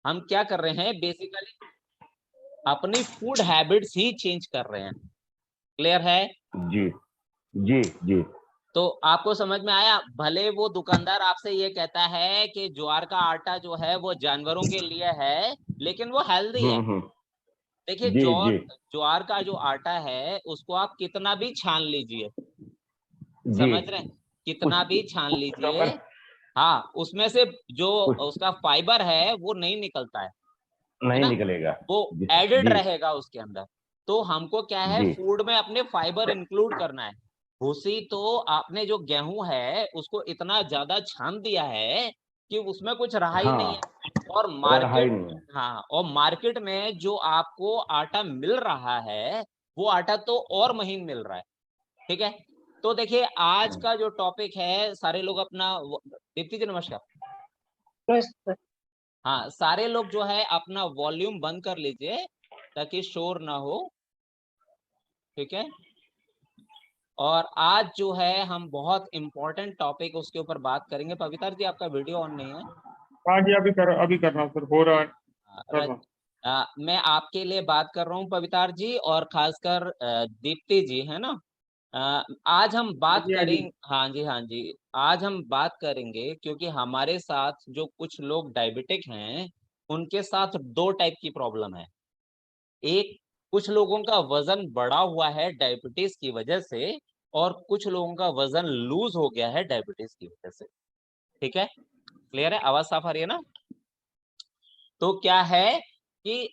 हम क्या कर रहे हैं बेसिकली, अपनी फूड हैबिट्स ही चेंज कर रहे हैं। क्लियर है? जी जी जी। तो आपको समझ में आया? भले वो दुकानदार आपसे ये कहता है कि ज्वार का आटा जो है वो जानवरों के लिए है, लेकिन वो हेल्दी है। हम्म। देखिए, जी जी ज्वार का जो आटा है उसको आप कितना भी छान लीजिए, जी। समझ रहे हैं, कुछ कितना भी छान कुछ लीजिए, अगर हाँ, उसमें से जो कुछ उसका फाइबर है वो नहीं निकलता है नहीं ना, निकलेगा। वो जी सर एडेड जी रहेगा उसके अंदर। तो हमको क्या है, जी। फूड में अपने फाइबर इंक्लूड करना है। भूसी तो आपने जो गेहूं है उसको इतना ज्यादा छान दिया है कि उसमें कुछ रहा ही नहीं है। हाँ, और रहा ही मार्केट, नहीं है। हाँ, और मार्केट में जो आपको आटा मिल रहा है वो आटा तो और महीन मिल रहा है। ठीक है? तो देखिए, आज का जो टॉपिक है, सारे लोग अपना दीप्ति जी नमस्कार। नमस्ते। हाँ, सारे लोग जो है अपना वॉल्यूम बंद कर लीजिए ताकि शोर ना हो। ठीक है? और आज जो है हम बहुत इंपॉर्टेंट टॉपिक उसके ऊपर बात करेंगे। पवित्र जी, आपका वीडियो ऑन नहीं है। हाँ जी, अभी कर रहा हूँ सर, हो रहा है, कर रहा हूँ। मैं आपके लिए बात कर रहा हूँ पवित्र जी, और खासकर दीप्ति जी, है ना। आज हम हाँ बात जी हाँ जी। करेंगे, हाँ जी हाँ जी, आज हम बात करेंगे क्योंकि हमारे साथ जो कुछ लोग डायबिटिक हैं उनके साथ दो टाइप की प्रॉब्लम है। एक, कुछ लोगों का वजन बढ़ा हुआ है डायबिटीज की वजह से, और कुछ लोगों का वजन लूज हो गया है डायबिटीज की वजह से। ठीक है? क्लियर है? आवाज साफ आ रही है ना? तो क्या है कि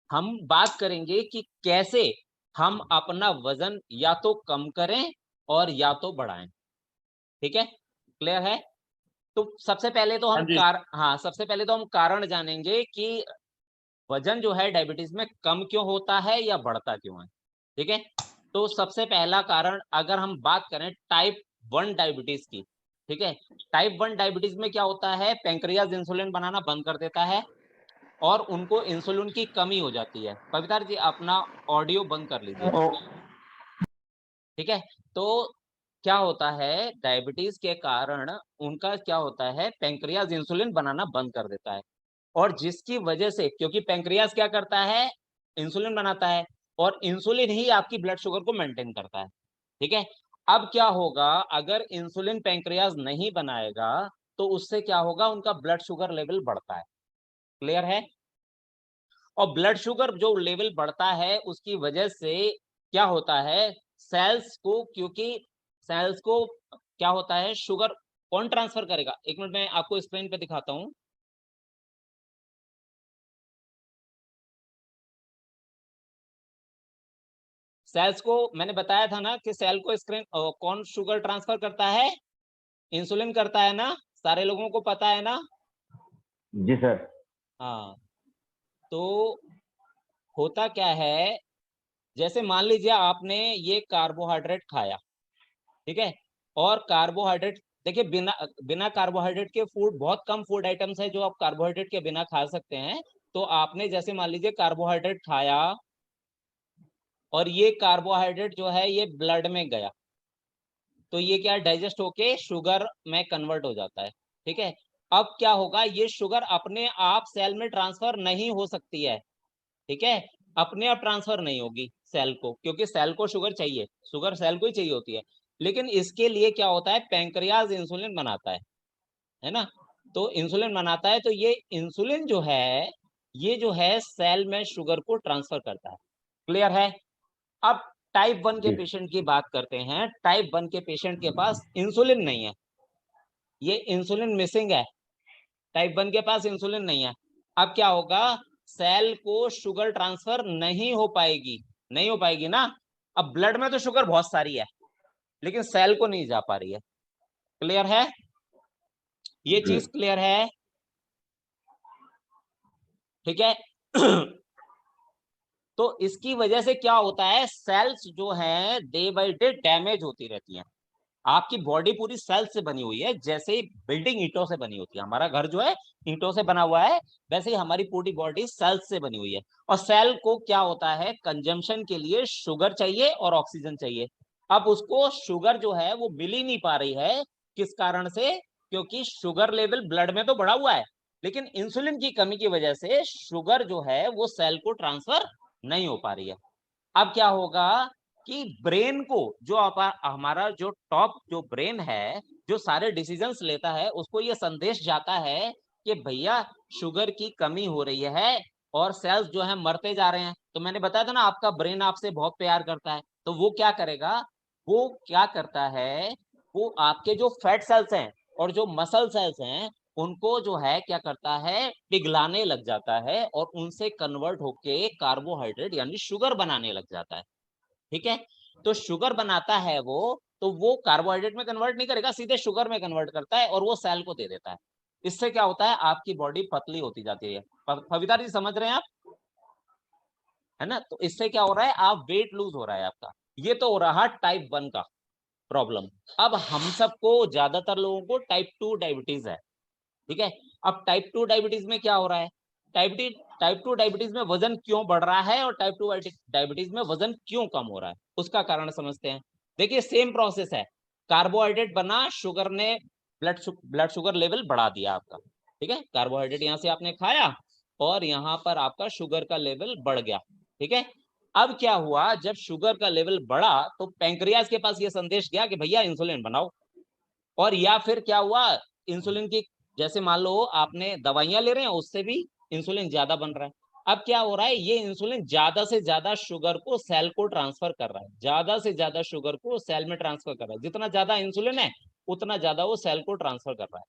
हम बात करेंगे कि कैसे हम अपना वजन या तो कम करें और या तो बढ़ाएं। ठीक है? क्लियर है? तो सबसे पहले तो हाँ हम जी। हाँ, सबसे पहले तो हम कारण जानेंगे कि वजन जो है डायबिटीज में कम क्यों होता है या बढ़ता क्यों है। ठीक है? तो सबसे पहला कारण, अगर हम बात करें टाइप 1 डायबिटीज की, ठीक है, टाइप 1 डायबिटीज में क्या होता है, पेंक्रियाज इंसुलिन बनाना बंद कर देता है और उनको इंसुलिन की कमी हो जाती है। पवित्र जी, अपना ऑडियो बंद कर लीजिए। ठीक है? तो क्या होता है, डायबिटीज के कारण उनका क्या होता है, पेंक्रियाज इंसुलिन बनाना बंद कर देता है, और जिसकी वजह से, क्योंकि पेंक्रियाज क्या करता है, इंसुलिन बनाता है, और इंसुलिन ही आपकी ब्लड शुगर को मेंटेन करता है। ठीक है? अब क्या होगा, अगर इंसुलिन पेंक्रियाज नहीं बनाएगा तो उससे क्या होगा, उनका ब्लड शुगर लेवल बढ़ता है। क्लियर है? और ब्लड शुगर जो लेवल बढ़ता है उसकी वजह से क्या होता है, सेल्स को, क्योंकि सेल्स को क्या होता है, शुगर कौन ट्रांसफर करेगा, एक मिनट में आपको स्क्रीन पे दिखाता हूं। सेल्स को मैंने बताया था ना कि सेल को स्क्रीन कौन शुगर ट्रांसफर करता है, इंसुलिन करता है ना, सारे लोगों को पता है ना। जी सर। हाँ, तो होता क्या है, जैसे मान लीजिए आपने ये कार्बोहाइड्रेट खाया, ठीक है, और कार्बोहाइड्रेट, देखिए, बिना बिना कार्बोहाइड्रेट के फूड, बहुत कम फूड आइटम्स है जो आप कार्बोहाइड्रेट के बिना खा सकते हैं। तो आपने जैसे मान लीजिए कार्बोहाइड्रेट खाया, और ये कार्बोहाइड्रेट जो है ये ब्लड में गया, तो ये क्या, डाइजेस्ट होके शुगर में कन्वर्ट हो जाता है। ठीक है? अब क्या होगा, ये शुगर अपने आप सेल में ट्रांसफर नहीं हो सकती है। ठीक है? अपने आप ट्रांसफर नहीं होगी सेल को, क्योंकि सेल को शुगर चाहिए, शुगर सेल को ही चाहिए होती है। लेकिन इसके लिए क्या होता है, पेंक्रियाज इंसुलिन बनाता है ना। तो इंसुलिन बनाता है, तो ये इंसुलिन जो है, ये जो है सेल में शुगर को ट्रांसफर करता है। क्लियर है? अब टाइप 1 के जी पेशेंट की बात करते हैं। टाइप 1 के पेशेंट के पास इंसुलिन नहीं है, ये इंसुलिन मिसिंग है, टाइप 1 के पास इंसुलिन नहीं है। अब क्या होगा, सेल को शुगर ट्रांसफर नहीं हो पाएगी, नहीं हो पाएगी ना। अब ब्लड में तो शुगर बहुत सारी है, लेकिन सेल को नहीं जा पा रही है। क्लियर है? ये जी चीज क्लियर है? ठीक है? तो इसकी वजह से क्या होता है, सेल्स जो है डे बाय डे डैमेज होती रहती हैं। आपकी बॉडी पूरी सेल्स से बनी हुई है, जैसे बिल्डिंग ईंटों से बनी होती है, हमारा घर जो है ईंटों से बना हुआ है, वैसे ही हमारी पूरी बॉडी सेल्स से बनी हुई है। और सेल को क्या होता है, कंजम्पशन के लिए शुगर चाहिए और ऑक्सीजन चाहिए। अब उसको शुगर जो है वो मिल ही नहीं पा रही है, किस कारण से, क्योंकि शुगर लेवल ब्लड में तो बढ़ा हुआ है, लेकिन इंसुलिन की कमी की वजह से शुगर जो है वो सेल को ट्रांसफर नहीं हो पा रही है। अब क्या होगा कि ब्रेन को जो हमारा जो टॉप जो ब्रेन है, जो सारे डिसीजंस लेता है, उसको ये संदेश जाता है कि भैया शुगर की कमी हो रही है और सेल्स जो है मरते जा रहे हैं। तो मैंने बताया था ना, आपका ब्रेन आपसे बहुत प्यार करता है, तो वो क्या करेगा, वो क्या करता है, वो आपके जो फैट सेल्स हैं और जो मसल सेल्स हैं, उनको जो है क्या करता है, पिघलाने लग जाता है और उनसे कन्वर्ट होके कार्बोहाइड्रेट यानी शुगर बनाने लग जाता है। ठीक है, तो शुगर बनाता है वो, तो वो कार्बोहाइड्रेट में कन्वर्ट नहीं करेगा, सीधे शुगर में कन्वर्ट करता है और वो सेल को दे देता है। इससे क्या होता है, आपकी बॉडी पतली होती जाती है। पविता जी समझ रहे हैं आप, है ना? तो इससे क्या हो रहा है, आप वेट लूज हो रहा है आपका। ये तो हो रहा टाइप 1 का प्रॉब्लम। अब हम सबको, ज्यादातर लोगों को टाइप 2 डायबिटीज है। ठीक है, अब टाइप 2 डायबिटीज में क्या हो रहा है, टाइप 2 डायबिटीज में वजन क्यों बढ़ रहा है और टाइप 2 डायबिटीज में वजन क्यों कम हो रहा है, उसका कारण समझते हैं। देखिए सेम प्रोसेस है, कार्बोहाइड्रेट बना, शुगर ने ब्लड शुगर लेवल बढ़ा दिया आपका। ठीक है, कार्बोहाइड्रेट यहाँ से आपने खाया और यहाँ पर आपका शुगर का लेवल बढ़ गया। ठीक है, अब क्या हुआ, जब शुगर का लेवल बढ़ा तो पैंक्रियाज के पास ये संदेश गया कि भैया इंसुलिन बनाओ। और या फिर क्या हुआ, इंसुलिन की, जैसे मान लो आपने दवाइयां ले रहे हैं, उससे भी इंसुलिन ज्यादा बन रहा है। अब क्या हो रहा है, ये इंसुलिन ज्यादा से ज्यादा शुगर को सेल को ट्रांसफर कर रहा है, ज्यादा से ज्यादा शुगर को सेल में ट्रांसफर कर रहा है। जितना ज्यादा इंसुलिन है उतना ज्यादा वो सेल को ट्रांसफर कर रहा है।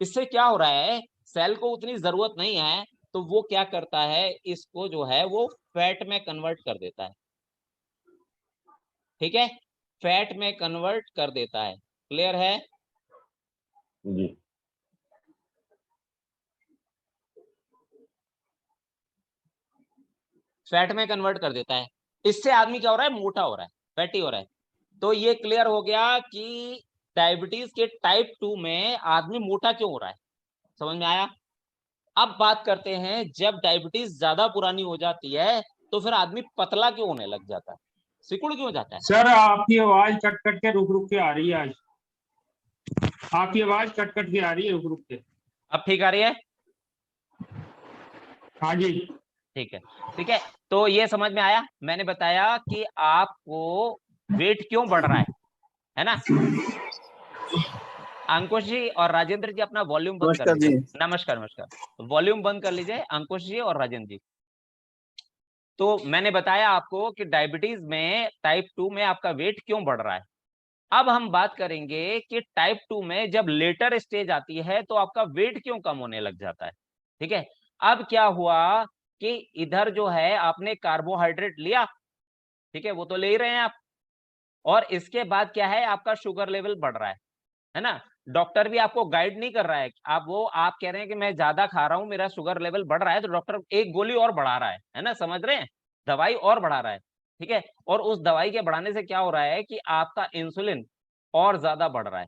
इससे क्या हो रहा है, सेल को उतनी जरूरत नहीं है, तो वो क्या करता है, इसको जो है वो फैट में कन्वर्ट कर देता है। ठीक है, फैट में कन्वर्ट कर देता है। क्लियर है? जी फैट में कन्वर्ट कर देता है। इससे आदमी क्या हो रहा है, मोटा हो रहा है, फैटी हो रहा है। तो ये क्लियर हो गया कि डायबिटीज के टाइप 2 में आदमी मोटा क्यों हो रहा है। समझ में आया? अब बात करते हैं, जब डायबिटीज ज्यादा पुरानी हो जाती है तो फिर आदमी पतला क्यों होने लग जाता है, सिकुड़ क्यों जाता है? सर आपकी आवाज कट कट के रुक रुक के आ रही है आज, आपकी आवाज कट कट के आ रही है रुक रुक के। अब ठीक आ रही है? हाँ जी। ठीक है, ठीक है। तो ये समझ में आया, मैंने बताया कि आपको वेट क्यों बढ़ रहा है ना? अंकुश जी और राजेंद्र जी अपना वॉल्यूम बंद कर लीजिए। नमस्कार, नमस्कार। वॉल्यूम बंद कर लीजिए अंकुश जी और राजेंद्र जी। तो मैंने बताया आपको कि डायबिटीज में टाइप 2 में आपका वेट क्यों बढ़ रहा है। अब हम बात करेंगे कि टाइप 2 में जब लेटर स्टेज आती है तो आपका वेट क्यों कम होने लग जाता है। ठीक है, अब क्या हुआ कि इधर जो है आपने कार्बोहाइड्रेट लिया, ठीक है, वो तो ले ही रहे हैं आप, और इसके बाद क्या है, आपका शुगर लेवल बढ़ रहा है ना? डॉक्टर भी आपको गाइड नहीं कर रहा है, आप कह रहे हैं कि मैं ज्यादा खा रहा हूं, मेरा शुगर लेवल बढ़ रहा है, तो डॉक्टर एक गोली और बढ़ा रहा है ना? समझ रहे हैं, दवाई और बढ़ा रहा है। ठीक है, और उस दवाई के बढ़ाने से क्या हो रहा है कि आपका इंसुलिन और ज्यादा बढ़ रहा है।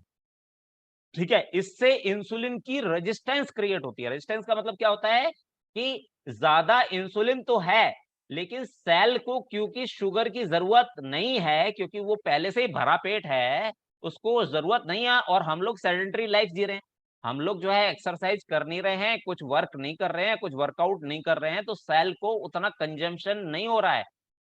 ठीक है, इससे इंसुलिन की रेजिस्टेंस क्रिएट होती है। रेजिस्टेंस का मतलब क्या होता है कि ज्यादा इंसुलिन तो है, लेकिन सेल को क्योंकि शुगर की जरूरत नहीं है, क्योंकि वो पहले से ही भरा पेट है, उसको जरूरत नहीं है, और हम लोग सेडेंटरी लाइफ जी रहे हैं, हम लोग जो है एक्सरसाइज कर नहीं रहे हैं, कुछ वर्क नहीं कर रहे हैं, कुछ वर्कआउट नहीं कर रहे हैं, तो सेल को उतना कंजम्पशन नहीं हो रहा है।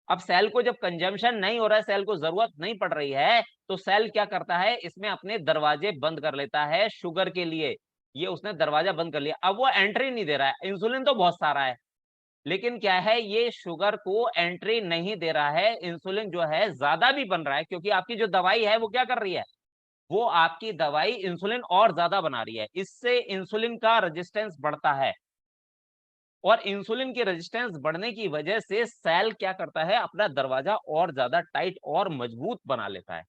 अब सेल को जब कंजम्पशन नहीं हो रहा है, सेल को जरूरत नहीं पड़ रही है, तो सेल क्या करता है, इसमें अपने दरवाजे बंद कर लेता है शुगर के लिए। ये उसने दरवाजा बंद कर लिया, अब वो एंट्री नहीं दे रहा है। इंसुलिन तो बहुत सारा है, लेकिन क्या है, ये शुगर को एंट्री नहीं दे रहा है। इंसुलिन जो है ज्यादा भी बन रहा है, क्योंकि आपकी जो दवाई है वो क्या कर रही है, वो आपकी दवाई इंसुलिन और ज्यादा बना रही है। इससे इंसुलिन का रेजिस्टेंस बढ़ता है, और इंसुलिन की रेजिस्टेंस बढ़ने की वजह से सेल क्या करता है, अपना दरवाजा और ज्यादा टाइट और मजबूत बना लेता है।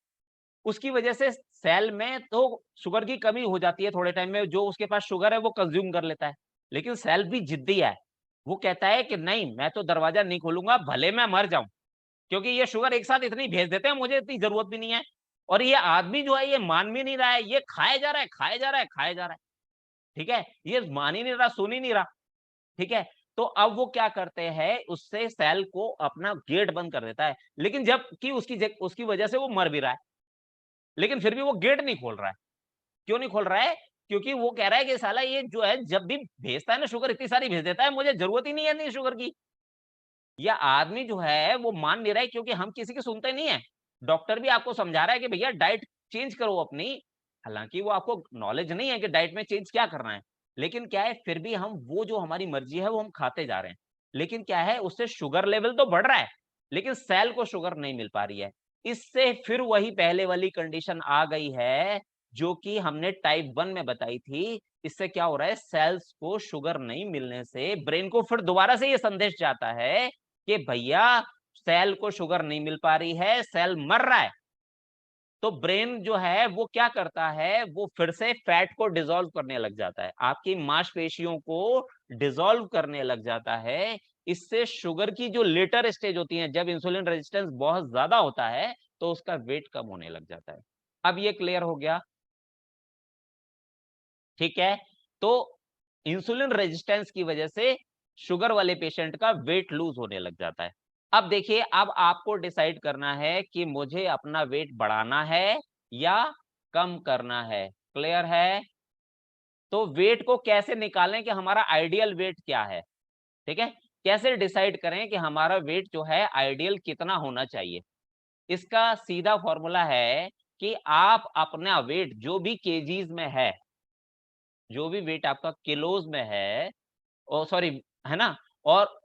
उसकी वजह से सेल में तो शुगर की कमी हो जाती है, थोड़े टाइम में जो उसके पास शुगर है वो कंज्यूम कर लेता है। लेकिन सेल भी जिद्दी है, वो कहता है कि नहीं, मैं तो दरवाजा नहीं खोलूंगा, भले मैं मर जाऊं, क्योंकि ये शुगर एक साथ इतनी भेज देते हैं, मुझे इतनी जरूरत भी नहीं है। और ये आदमी जो है ये मान भी नहीं रहा है, ये खाए जा रहा है, खाए जा रहा है, खाए जा रहा है। ठीक है, ये मान ही नहीं रहा, सुन ही नहीं रहा। ठीक है, तो अब वो क्या करते हैं, उससे सेल को अपना गेट बंद कर देता है, लेकिन जबकि उसकी वजह से वो मर भी रहा है, लेकिन फिर भी वो गेट नहीं खोल रहा है। क्यों नहीं खोल रहा है? क्योंकि वो कह रहा है कि साला ये जो है जब भी भेजता है ना शुगर इतनी सारी भेज देता है, मुझे जरूरत ही नहीं है इतनी शुगर की। या आदमी जो है वो मान नहीं रहा है, क्योंकि हम किसी की सुनते नहीं है। डॉक्टर भी आपको समझा रहा है कि भैया डाइट चेंज करो अपनी, हालांकि वो आपको नॉलेज नहीं है कि डाइट में चेंज क्या करना है, लेकिन क्या है फिर भी हम वो जो हमारी मर्जी है वो हम खाते जा रहे हैं। लेकिन क्या है उससे शुगर लेवल तो बढ़ रहा है, लेकिन सेल को शुगर नहीं मिल पा रही है। इससे फिर वही पहले वाली कंडीशन आ गई है जो कि हमने टाइप 1 में बताई थी। इससे क्या हो रहा है, सेल्स को शुगर नहीं मिलने से ब्रेन को फिर दोबारा से ये संदेश जाता है कि भैया सेल को शुगर नहीं मिल पा रही है, सेल मर रहा है। तो ब्रेन जो है वो क्या करता है, वो फिर से फैट को डिसॉल्व करने लग जाता है, आपकी मांसपेशियों को डिसॉल्व करने लग जाता है। इससे शुगर की जो लेटर स्टेज होती है, जब इंसुलिन रेजिस्टेंस बहुत ज्यादा होता है तो उसका वेट कम होने लग जाता है। अब ये क्लियर हो गया, ठीक है। तो इंसुलिन रेजिस्टेंस की वजह से शुगर वाले पेशेंट का वेट लूज होने लग जाता है। अब देखिए, अब आपको डिसाइड करना है कि मुझे अपना वेट बढ़ाना है या कम करना है। क्लियर है? तो वेट को कैसे निकालें कि हमारा आइडियल वेट क्या है, ठीक है, कैसे डिसाइड करें कि हमारा वेट जो है आइडियल कितना होना चाहिए। इसका सीधा फॉर्मूला है कि आप अपना वेट जो भी केजीज में है, जो भी वेट आपका किलोज में है, ओ सॉरी, है ना, और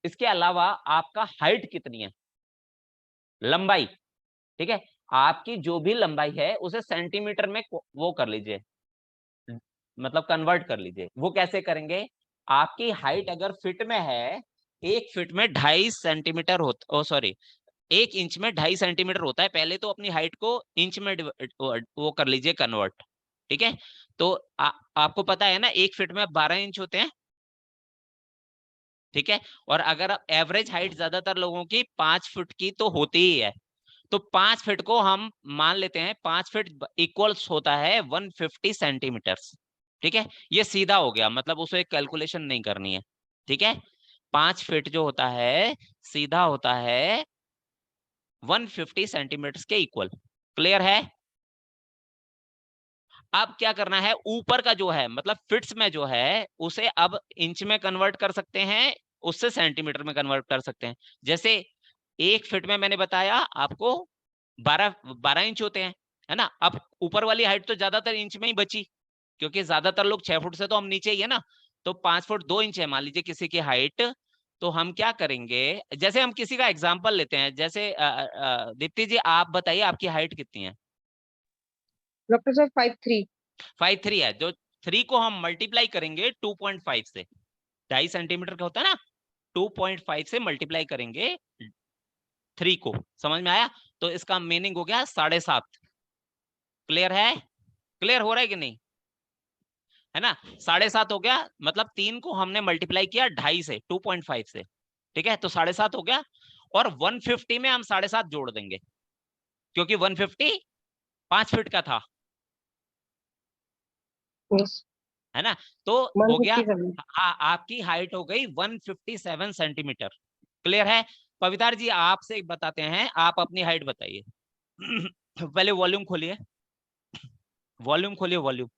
इसके अलावा आपका हाइट कितनी है, लंबाई, ठीक है, आपकी जो भी लंबाई है उसे सेंटीमीटर में वो कर लीजिए, मतलब कन्वर्ट कर लीजिए। वो कैसे करेंगे, आपकी हाइट अगर फीट में है, 1 फीट में 2.5 सेंटीमीटर होता, ओ सॉरी, 1 इंच में 2.5 सेंटीमीटर होता है। पहले तो अपनी हाइट को इंच में वो कर लीजिए कन्वर्ट, ठीक है। तो आपको पता है ना 1 फीट में 12 इंच होते हैं, ठीक है। और अगर एवरेज हाइट ज्यादातर लोगों की 5 फीट की तो होती ही है, तो 5 फीट को हम मान लेते हैं, 5 फीट इक्वल्स होता है 150 सेंटीमीटर, ठीक है। ये सीधा हो गया, मतलब उसे कैलकुलेशन नहीं करनी है, ठीक है। 5 फीट जो होता है सीधा होता है 150 सेंटीमीटर के इक्वल। क्लियर है? अब क्या करना है, ऊपर का जो है मतलब फिट्स में जो है उसे अब इंच में कन्वर्ट कर सकते हैं, उससे सेंटीमीटर में कन्वर्ट कर सकते हैं। जैसे 1 फीट में मैंने बताया आपको 12 इंच होते हैं, है ना। अब ऊपर वाली हाइट तो ज्यादातर इंच में ही बची, क्योंकि ज्यादातर लोग 6 फुट से तो हम नीचे ही है ना। तो 5 फुट 2 इंच है मान लीजिए किसी की हाइट। तो हम क्या करेंगे, जैसे हम किसी का एग्जाम्पल लेते हैं, जैसे दीप्ति जी आप बताइए आपकी हाइट कितनी है? डॉक्टर साहब 5'3". 5'3" है, जो 3 को हम मल्टीप्लाई करेंगे 2.5 से, 2.5 सेंटीमीटर का होता है ना, 2.5 से मल्टीप्लाई करेंगे 3 को, समझ में आया? तो इसका मीनिंग हो गया 7.5। क्लियर है? क्लियर हो रहा है कि नहीं, है ना? 7.5 हो गया, मतलब 3 को हमने मल्टीप्लाई किया 2.5 से, 2.5 से, ठीक है, तो 7.5 हो गया। और 150 में हम 7.5 जोड़ देंगे, क्योंकि 150 5 फीट का था, Yes. है ना। तो हो गया, 157. आपकी हाइट हो गई 157 सेंटीमीटर। क्लियर है? पवितार जी आपसे बताते हैं, आप अपनी हाइट बताइए। पहले वॉल्यूम खोलिए, वॉल्यूम खोलिए, वॉल्यूम।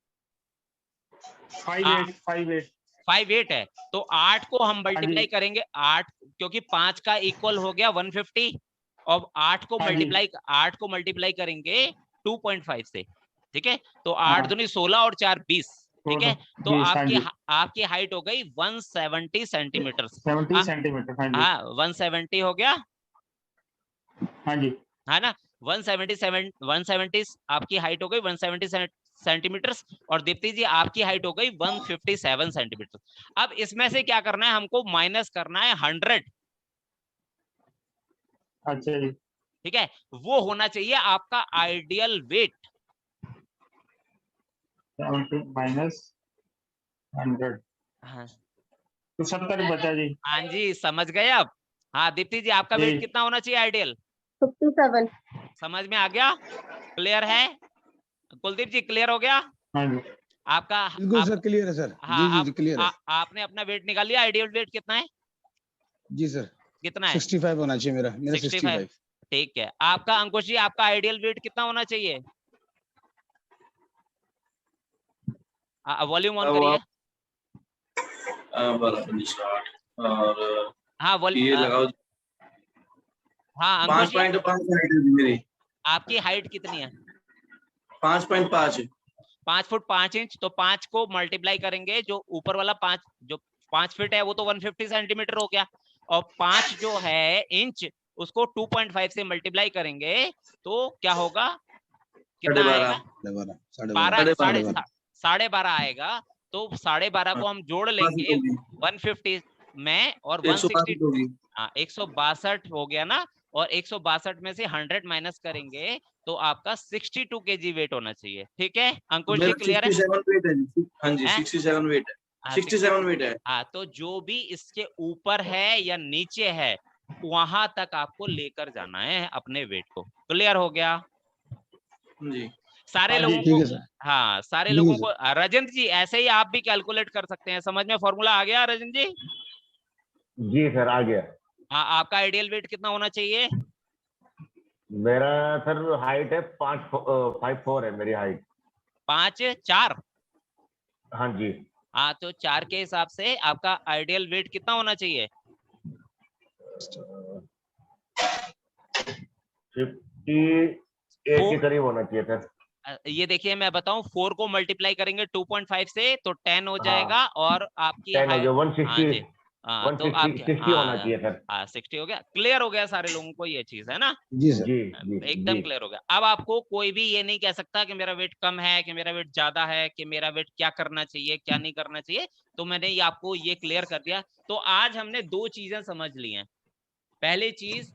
5'8". 5'8" है, तो 8 को हम मल्टीप्लाई करेंगे 8, क्योंकि 5 का इक्वल हो गया 150, और 8 को मल्टीप्लाई करेंगे 2.5 से, ठीक है। तो 8 दूनी 16 और 4 20, ठीक है। तो आपकी हाइट हो गई 170 सेंटीमीटर। 70 सेंटीमीटर, हाँ जी, हाँ 170 हो गया, हाँ जी, है ना। 170 आपकी हाइट हो गई 170 सेंटीमीटर, और दीप्ति जी आपकी हाइट हो गई 157 सेंटीमीटर। अब इसमें से क्या करना है, हमको माइनस करना है 100, अच्छा जी, ठीक है। वो होना चाहिए आपका आइडियल वेट। 70 माइनस 100 हाँ तो 70 बचा जी। हाँ जी, समझ गए अब। हाँ दीप्ति जी आपका वेट कितना होना चाहिए आइडियल? 57. समझ में आ गया? क्लियर है? कुलदीप जी क्लियर हो गया हाँ जी, आपका? बिल्कुल सर, क्लियर है सर। हाँ जी क्लियर है। आपने अपना वेट निकाल लिया, आइडियल वेट कितना है? जी सर, कितना है? 65 होना चाहिए मेरा 65। ठीक है, आपका अंकुश जी आपका आइडियल वेट कितना होना चाहिए? वॉल्यूम ऑन अब करिए। स्टार्ट और हाँ ये वॉल्यूम लगाओ। हाँ अंकुश जी, 5.5 हाइट है मेरी। आपकी हाइट कितनी है? 5.5 5 फुट 5 इंच। तो 5 को मल्टीप्लाई करेंगे, जो ऊपर वाला 5 जो 5 फीट है वो तो 150 सेंटीमीटर हो गया, और 5 जो है इंच उसको 2.5 से मल्टीप्लाई करेंगे तो क्या होगा, कितना 12.5 आएगा? 12.5 साढ़े 12 आएगा। तो 12.5 को हम जोड़ लेंगे 150 में और 160 होगी। हाँ 162 हो गया ना, और 162 में से 100 माइनस करेंगे तो आपका 62 केजी वेट होना चाहिए। ठीक है अंकुश जी, क्लियर है? 67 वेट है। हाँ जी, हैं? 67 वेट है। हाँ, 67 वेट है। हाँ तो जो भी इसके ऊपर है या नीचे है वहां तक आपको लेकर जाना है अपने वेट को। क्लियर हो गया? जी सारे हाँ जी, लोगों ठीक को है सर। हाँ सारे ठीक है लोगों सर। को राजेंद्र जी ऐसे ही आप भी कैलकुलेट कर सकते हैं। समझ में फॉर्मूला आ गया राजेंद्र जी? जी सर, आ गया। हाँ आपका आइडियल वेट कितना होना चाहिए? मेरा सर हाइट है 5'4" है मेरी हाइट। 5'4"? हाँ जी। हाँ तो 4 के हिसाब से आपका आइडियल वेट कितना होना चाहिए? 58 के करीब होना चाहिए सर। ये देखिए मैं बताऊं, 4 को मल्टीप्लाई करेंगे 2.5 से तो 10 हो हाँ, जाएगा, और आपकी 10 हो हाइट गया। हाँ 160, जी हाँ तो 160, आपके 60 होना चाहिए सर। 60 हो गया। क्लियर हो गया सारे लोगों को ये चीज, है ना? जी सर। जी जी एकदम जी। क्लियर हो गया। अब आपको कोई भी ये नहीं कह सकता कि मेरा वेट कम है, कि मेरा वेट ज्यादा है, कि मेरा वेट क्या करना चाहिए क्या नहीं करना चाहिए। तो मैंने ये आपको ये क्लियर कर दिया। तो आज हमने 2 चीजें समझ ली हैं। पहली चीज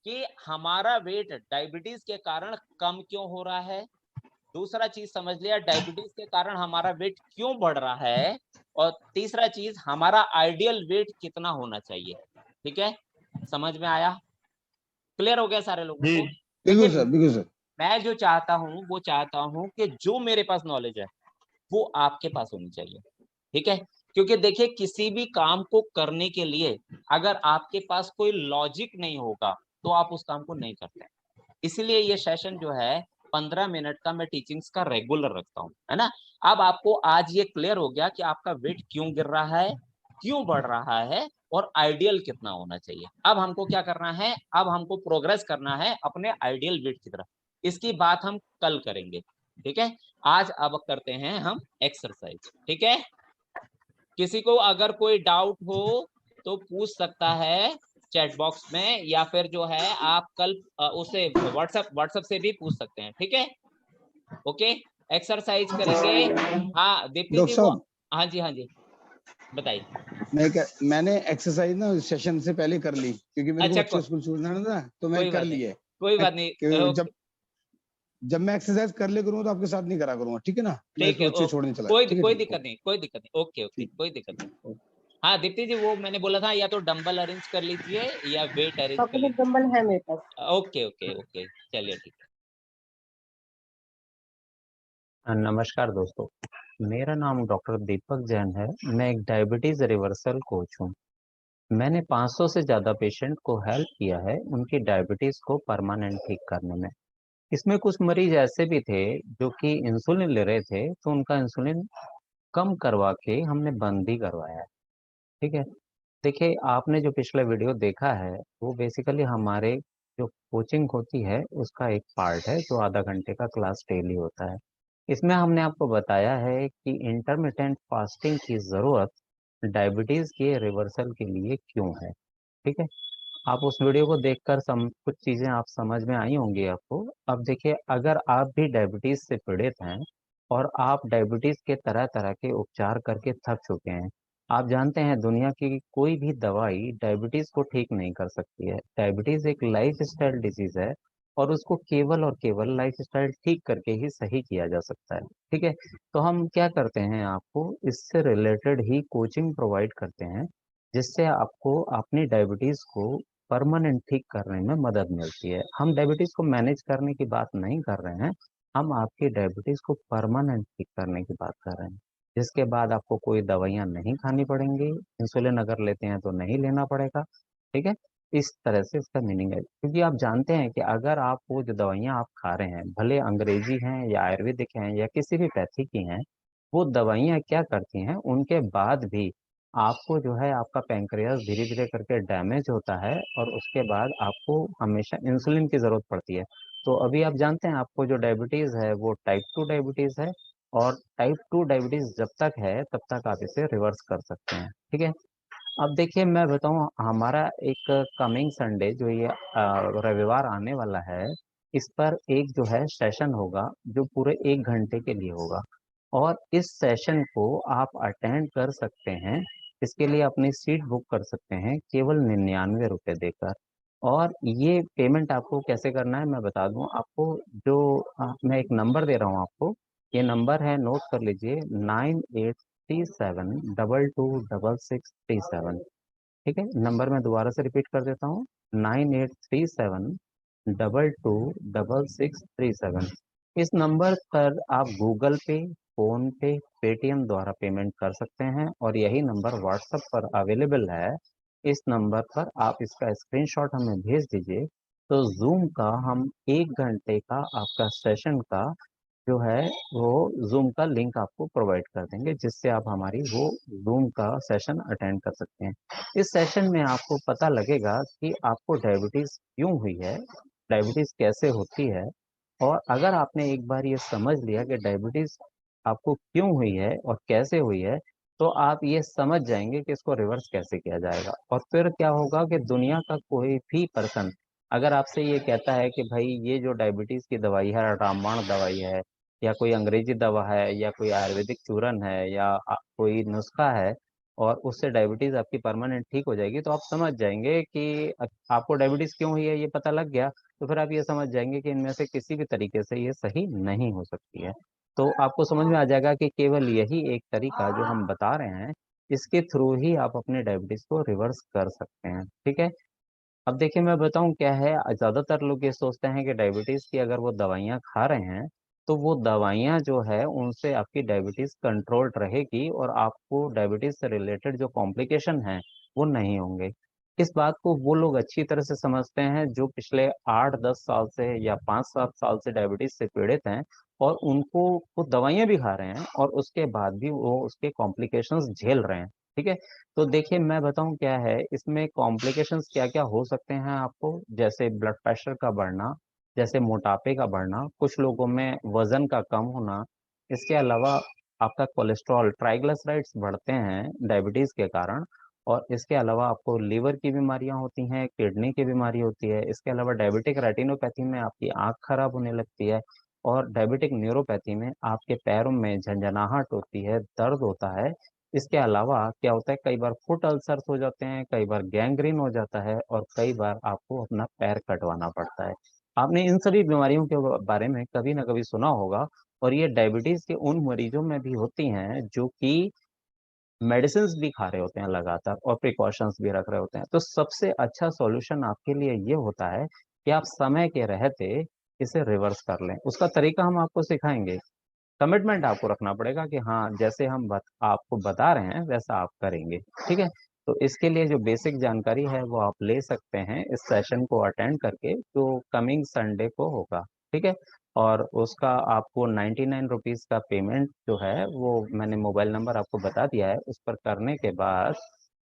कि हमारा वेट डायबिटीज के कारण कम क्यों हो रहा है। दूसरा चीज समझ लिया डायबिटीज के कारण हमारा वेट क्यों बढ़ रहा है। और तीसरा चीज हमारा आइडियल वेट कितना होना चाहिए। ठीक है, समझ में आया? क्लियर हो गया सारे लोगों को? बिल्कुल लेकिन सर, बिल्कुल सर। मैं जो चाहता हूं वो चाहता हूं कि जो मेरे पास नॉलेज है वो आपके पास होनी चाहिए। ठीक है, क्योंकि देखिए किसी भी काम को करने के लिए अगर आपके पास कोई लॉजिक नहीं होगा तो आप उस काम को नहीं करते। इसलिए ये सेशन जो है 15 मिनट का मैं टीचिंग्स का रेगुलर रखता हूँ, है ना? अब आपको आज ये क्लियर हो गया कि आपका वेट क्यों गिर रहा है, क्यों बढ़ रहा है, और आइडियल कितना होना चाहिए। अब हमको क्या करना है, अब हमको प्रोग्रेस करना है अपने आइडियल वेट की तरफ। इसकी बात हम कल करेंगे। ठीक है, आज अब करते हैं हम एक्सरसाइज। ठीक है, किसी को अगर कोई डाउट हो तो पूछ सकता है चैट बॉक्स में, या फिर जो है आप कल उसे व्हाट्सएप से भी पूछ सकते हैं। ठीक है, ओके। एक्सरसाइज करेंगे। हाँ दीप्ति डॉक्टर जी वो साहब, हाँ जी हाँ जी बताइए। मैंने एक्सरसाइज ना सेशन से पहले कर ली, क्योंकि मेरे को अच्छा बच्चे स्कूल छोड़ना था, तो मैं कोई कर बात नहीं, लिए। कोई बात नहीं। जब मैं एक्सरसाइज कर ले करूंगा तो आपके साथ नहीं करा करूंगा, ठीक है ना? मैं ठीक है, बच्चे छोड़ने चला। कोई ठीक है, कोई ठीक है, दिक्कत नहीं, कोई दिक्कत नहीं। ओके ओके, ठीक। कोई दिक्कत नहीं। हाँ दीप्ति जी वो मैंने बोला था या तो डंबल अरेंज कर लीजिए या वेट अरेंज कर डॉक्टर साहब लीजिए। डंबल है मेरे पास। ओके ओके ओके, चलिए ठीक है। नमस्कार दोस्तों, मेरा नाम डॉक्टर दीपक जैन है। मैं एक डायबिटीज रिवर्सल कोच हूँ। मैंने 500 से ज़्यादा पेशेंट को हेल्प किया है उनकी डायबिटीज को परमानेंट ठीक करने में। इसमें कुछ मरीज ऐसे भी थे जो कि इंसुलिन ले रहे थे, तो उनका इंसुलिन कम करवा के हमने बंद भी करवाया है। ठीक है, देखिए आपने जो पिछला वीडियो देखा है वो बेसिकली हमारे जो कोचिंग होती है उसका एक पार्ट है, जो आधा घंटे का क्लास डेली होता है। इसमें हमने आपको बताया है कि इंटरमिटेंट फास्टिंग की ज़रूरत डायबिटीज़ के रिवर्सल के लिए क्यों है। ठीक है, आप उस वीडियो को देखकर कुछ चीज़ें आप समझ में आई होंगी आपको। अब देखिए, अगर आप भी डायबिटीज़ से पीड़ित हैं और आप डायबिटीज़ के तरह तरह के उपचार करके थक चुके हैं, आप जानते हैं दुनिया की कोई भी दवाई डायबिटीज़ को ठीक नहीं कर सकती है। डायबिटीज़ एक लाइफ स्टाइल डिजीज़ है और उसको केवल और केवल लाइफ स्टाइल ठीक करके ही सही किया जा सकता है। ठीक है, तो हम क्या करते हैं, आपको इससे रिलेटेड ही कोचिंग प्रोवाइड करते हैं, जिससे आपको अपनी डायबिटीज़ को परमानेंट ठीक करने में मदद मिलती है। हम डायबिटीज़ को मैनेज करने की बात नहीं कर रहे हैं, हम आपकी डायबिटीज़ को परमानेंट ठीक करने की बात कर रहे हैं, जिसके बाद आपको कोई दवाइयाँ नहीं खानी पड़ेंगी। इंसुलिन अगर लेते हैं तो नहीं लेना पड़ेगा। ठीक है, इस तरह से इसका मीनिंग है, क्योंकि आप जानते हैं कि अगर आप वो जो दवाइयाँ आप खा रहे हैं, भले अंग्रेजी हैं या आयुर्वेदिक हैं या किसी भी पैथी की हैं, वो दवाइयाँ क्या करती हैं, उनके बाद भी आपको जो है आपका पैंक्रियास धीरे धीरे करके डैमेज होता है और उसके बाद आपको हमेशा इंसुलिन की ज़रूरत पड़ती है। तो अभी आप जानते हैं आपको जो डायबिटीज़ है वो टाइप 2 डायबिटीज़ है, और टाइप 2 डायबिटीज़ जब तक है तब तक आप इसे रिवर्स कर सकते हैं, ठीक है। अब देखिए मैं बताऊँ, हमारा एक कमिंग संडे जो ये रविवार आने वाला है, इस पर एक जो है सेशन होगा जो पूरे 1 घंटे के लिए होगा, और इस सेशन को आप अटेंड कर सकते हैं। इसके लिए अपनी सीट बुक कर सकते हैं केवल 99 रुपये देकर। और ये पेमेंट आपको कैसे करना है मैं बता दूं आपको। जो मैं एक नंबर दे रहा हूँ आपको, ये नंबर है, नोट कर लीजिए, 9837226637। ठीक है, नंबर मैं दोबारा से रिपीट कर देता हूँ, 9837226637। इस नंबर पर आप गूगल पे, फोन पे, पेटीएम द्वारा पेमेंट कर सकते हैं, और यही नंबर व्हाट्सएप पर अवेलेबल है। इस नंबर पर आप इसका स्क्रीनशॉट हमें भेज दीजिए, तो जूम का हम 1 घंटे का आपका सेशन का जो है वो जूम का लिंक आपको प्रोवाइड कर देंगे, जिससे आप हमारी वो जूम का सेशन अटेंड कर सकते हैं। इस सेशन में आपको पता लगेगा कि आपको डायबिटीज़ क्यों हुई है, डायबिटीज़ कैसे होती है, और अगर आपने एक बार ये समझ लिया कि डायबिटीज़ आपको क्यों हुई है और कैसे हुई है, तो आप ये समझ जाएंगे कि इसको रिवर्स कैसे किया जाएगा। और फिर क्या होगा कि दुनिया का कोई भी पर्सन अगर आपसे ये कहता है कि भाई ये जो डायबिटीज़ की दवाई है रामबाण दवाई है, या कोई अंग्रेजी दवा है, या कोई आयुर्वेदिक चूरन है, या कोई नुस्खा है, और उससे डायबिटीज़ आपकी परमानेंट ठीक हो जाएगी, तो आप समझ जाएंगे कि आपको डायबिटीज़ क्यों हुई है, ये पता लग गया। तो फिर आप ये समझ जाएंगे कि इनमें से किसी भी तरीके से ये सही नहीं हो सकती है। तो आपको समझ में आ जाएगा कि केवल यही एक तरीका जो हम बता रहे हैं, इसके थ्रू ही आप अपने डायबिटीज़ को रिवर्स कर सकते हैं, ठीक है। अब देखिए मैं बताऊँ क्या है, ज़्यादातर लोग ये सोचते हैं कि डायबिटीज़ की अगर वो दवाइयाँ खा रहे हैं, तो वो दवाइयाँ जो है उनसे आपकी डायबिटीज़ कंट्रोल्ड रहेगी और आपको डायबिटीज़ से रिलेटेड जो कॉम्प्लिकेशन हैं, वो नहीं होंगे। इस बात को वो लोग अच्छी तरह से समझते हैं जो पिछले 8-10 साल से या 5-7 साल से डायबिटीज़ से पीड़ित हैं, और उनको वो दवाइयाँ भी खा रहे हैं और उसके बाद भी वो उसके कॉम्प्लिकेशंस झेल रहे हैं, ठीक है। तो देखिए मैं बताऊँ क्या है, इसमें कॉम्प्लिकेशंस क्या-क्या हो सकते हैं आपको, जैसे ब्लड प्रेशर का बढ़ना, जैसे मोटापे का बढ़ना, कुछ लोगों में वज़न का कम होना, इसके अलावा आपका कोलेस्ट्रॉल, ट्राइग्लिसराइड्स बढ़ते हैं डायबिटीज़ के कारण, और इसके अलावा आपको लीवर की बीमारियाँ होती हैं, किडनी की बीमारी होती है, इसके अलावा डायबिटिक रेटिनोपैथी में आपकी आँख खराब होने लगती है, और डायबिटिक न्यूरोपैथी में आपके पैरों में झंझनाहट होती है, दर्द होता है। इसके अलावा क्या होता है, कई बार फुट अल्सर्स हो जाते हैं, कई बार गैंग्रीन हो जाता है, और कई बार आपको अपना पैर कटवाना पड़ता है। आपने इन सभी बीमारियों के बारे में कभी ना कभी सुना होगा, और ये डायबिटीज़ के उन मरीजों में भी होती हैं जो कि मेडिसिन्स भी खा रहे होते हैं लगातार और प्रिकॉशंस भी रख रहे होते हैं। तो सबसे अच्छा सॉल्यूशन आपके लिए ये होता है कि आप समय के रहते इसे रिवर्स कर लें। उसका तरीका हम आपको सिखाएँगे। कमिटमेंट आपको रखना पड़ेगा कि हाँ, जैसे हम आपको बता रहे हैं वैसा आप करेंगे, ठीक है? तो इसके लिए जो बेसिक जानकारी है वो आप ले सकते हैं इस सेशन को अटेंड करके, जो कमिंग संडे को होगा, ठीक है? और उसका आपको 99 रुपीज़ का पेमेंट जो है वो मैंने मोबाइल नंबर आपको बता दिया है, उस पर करने के बाद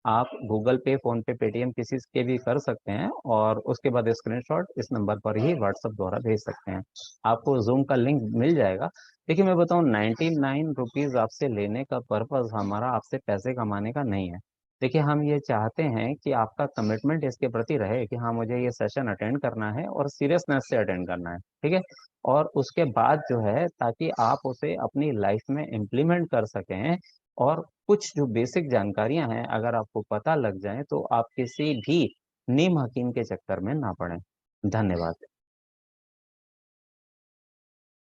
आप गूगल पे, फ़ोन पे, पेटीएम किसी के भी कर सकते हैं, और उसके बाद स्क्रीनशॉट इस नंबर पर ही व्हाट्सएप द्वारा भेज सकते हैं। आपको ज़ूम का लिंक मिल जाएगा। देखिए मैं बताऊँ, 99 रुपीज़ आपसे लेने का पर्पज़ हमारा आपसे पैसे कमाने का नहीं है। देखिए हम ये चाहते हैं कि आपका कमिटमेंट इसके प्रति रहे कि हाँ, मुझे ये सेशन अटेंड करना है और सीरियसनेस से अटेंड करना है, ठीक है? और उसके बाद जो है ताकि आप उसे अपनी लाइफ़ में इम्प्लीमेंट कर सकें, और कुछ जो बेसिक जानकारियाँ हैं अगर आपको पता लग जाएँ तो आप किसी भी नीम हकीम के चक्कर में ना पड़ें। धन्यवाद।